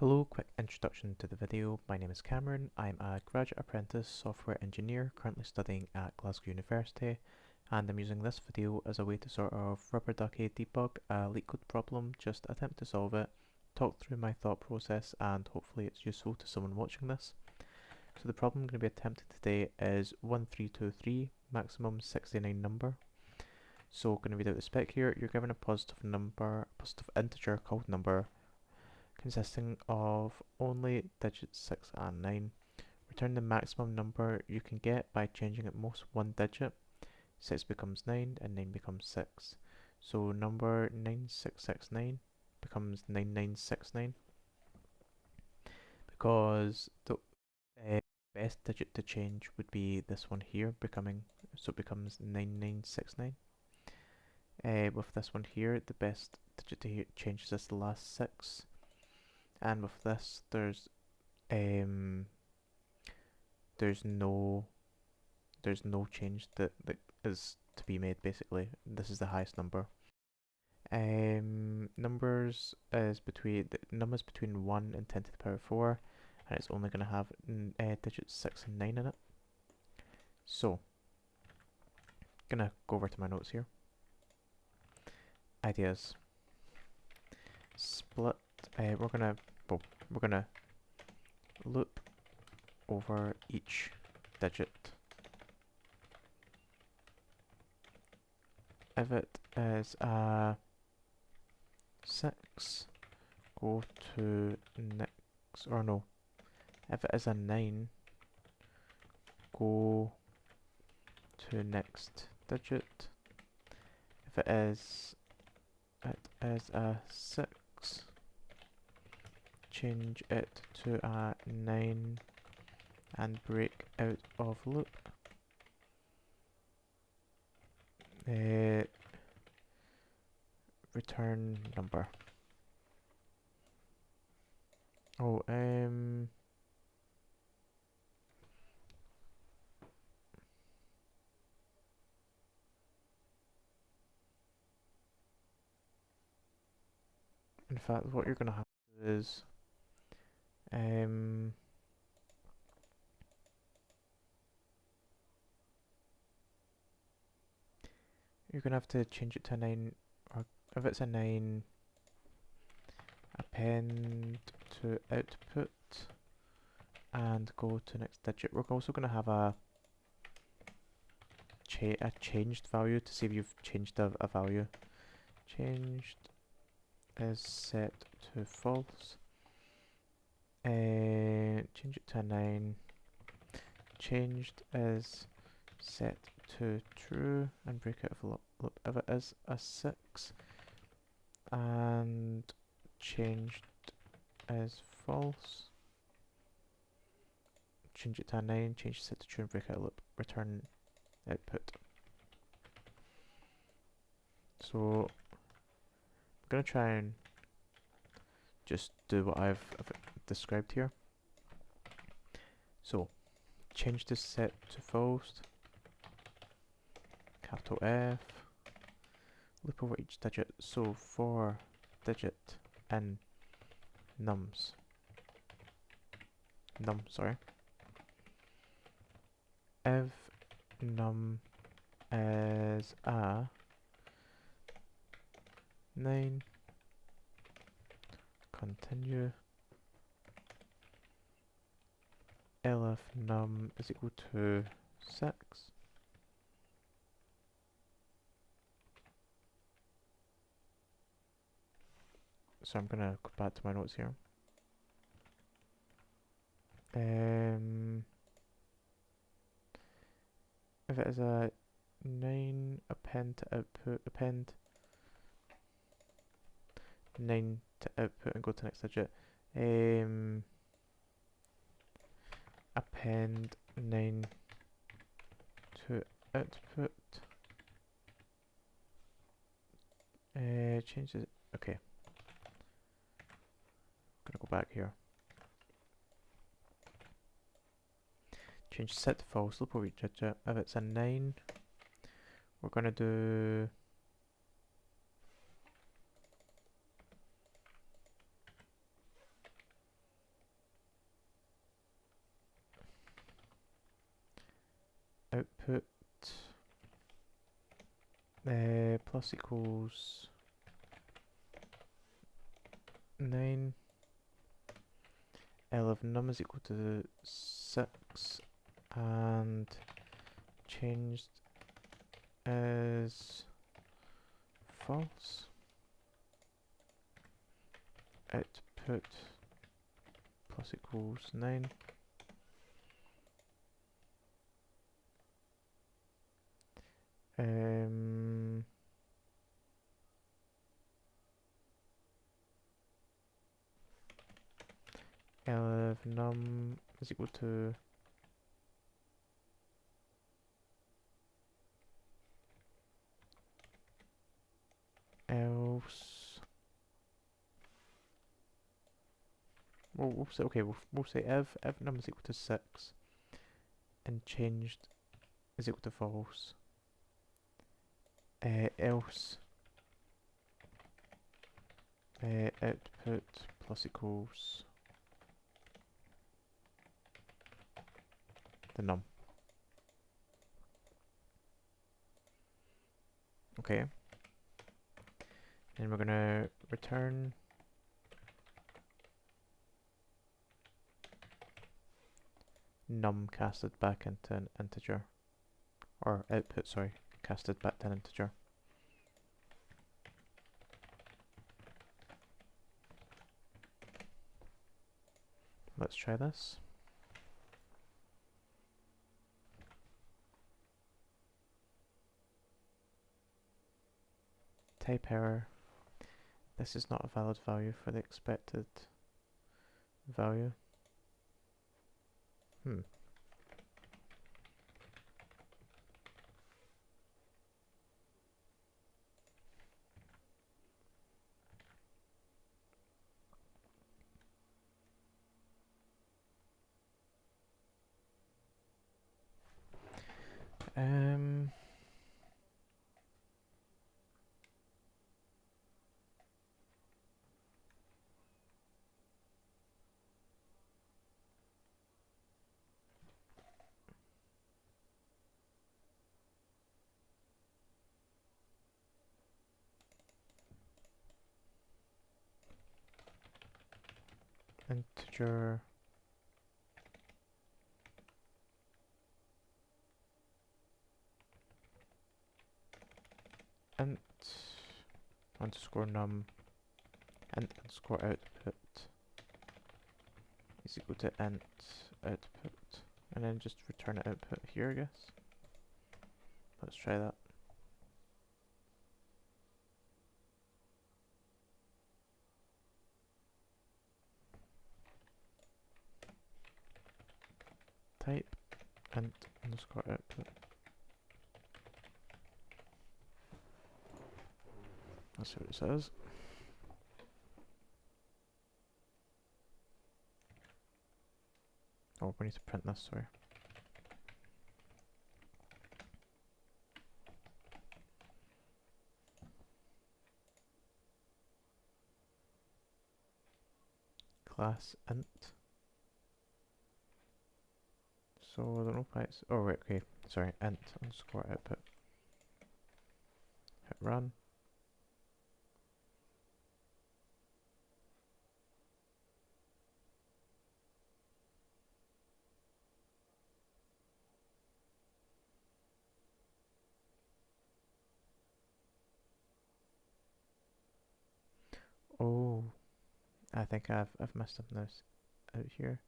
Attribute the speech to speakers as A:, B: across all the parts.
A: Hello, quick introduction to the video. My name is Cameron. I'm a graduate apprentice software engineer currently studying at Glasgow University, and I'm using this video as a way to sort of rubber ducky debug a LeetCode problem, just attempt to solve it, talk through my thought process, and hopefully it's useful to someone watching this. So the problem I'm going to be attempting today is 1323, maximum 69 number. So going to read out the spec here. You're given a positive integer called number, consisting of only digits 6 and 9. Return the maximum number you can get by changing at most one digit. 6 becomes 9 and 9 becomes 6. So number 9669 becomes 9969 because the best digit to change would be this one here, so it becomes 9969. With this one here, the best digit to change is this last 6. And with this, there's no change that is to be made. Basically, this is the highest number. Numbers between 1 and 10 to the power 4, and it's only going to have digits 6 and 9 in it. So, gonna go over to my notes here. Ideas. Split. We're gonna loop over each digit. If it is a 6, go to next, or no, if it is a 9, go to next digit. If it is a 6, change it to a 9 and break out of loop. Return number. In fact, what you're gonna have to do is you're gonna have to change it to a 9, or if it's a 9, append to output and go to next digit. We're also gonna have a changed value to see if you've changed a value. Changed is set to false. Change it to a 9. Changed is set to true and break out of loop if it is a 6. And changed is false. Change it to a 9. Change set to true and break out of loop. Return output. So I'm gonna try and just do what I've described here. So change this set to false, capital F, loop over each digit. So for digit in num, sorry. If num is a 9, continue. Elif num is equal to 6. So I'm gonna go back to my notes here. If it is a 9, append to output, append 9 to output and go to next digit. Append 9 to output. Change it. Okay. Gonna go back here. Change set to false, loop over each digit. If it's a 9, we're gonna do output plus equals 9. L of num is equal to 6 and changed is false. Output plus equals 9. L of num is equal to else. Well, we'll say okay. We'll say if num is equal to 6 and changed is equal to false. Else output plus equals the num. Okay. And we're gonna return num casted back into an integer, or output, sorry, casted back to an integer. Let's try this. Type error. This is not a valid value for the expected value. Integer int underscore num int underscore output is equal to int output, and then just return an output here, I guess. Let's try that. Type int underscore output. Let's see what it says. Oh, we need to print this, sorry. Class int. So I don't know why it's, oh right, okay, sorry, int underscore output. Hit run. Oh, I think I've messed up this out here.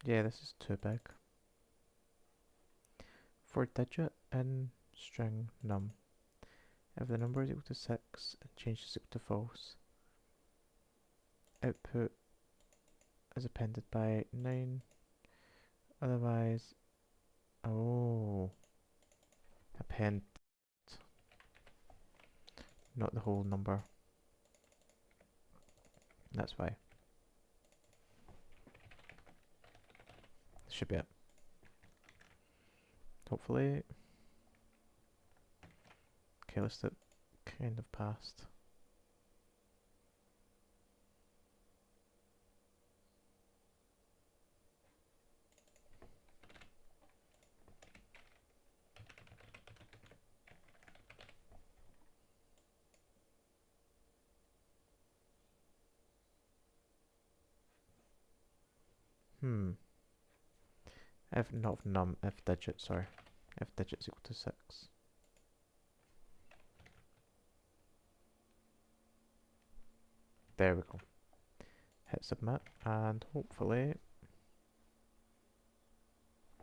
A: Yeah, this is too big. For digit in string num, if the number is equal to 6 and changes equal to false, output is appended by 9. Otherwise, oh, append, not the whole number. That's why. This should be it. Hopefully. Okay, let's do kind of passed. If not num, if digit, sorry. If digits equal to 6. There we go. Hit submit and hopefully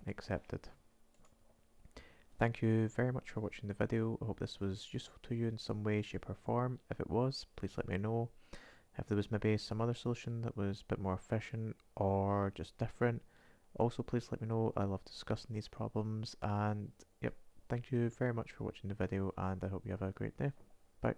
A: accepted. Thank you very much for watching the video. I hope this was useful to you in some way, shape or form. If it was, please let me know. If there was maybe some other solution that was a bit more efficient or just different, also please let me know. I love discussing these problems, and yep, thank you very much for watching the video and I hope you have a great day. Bye.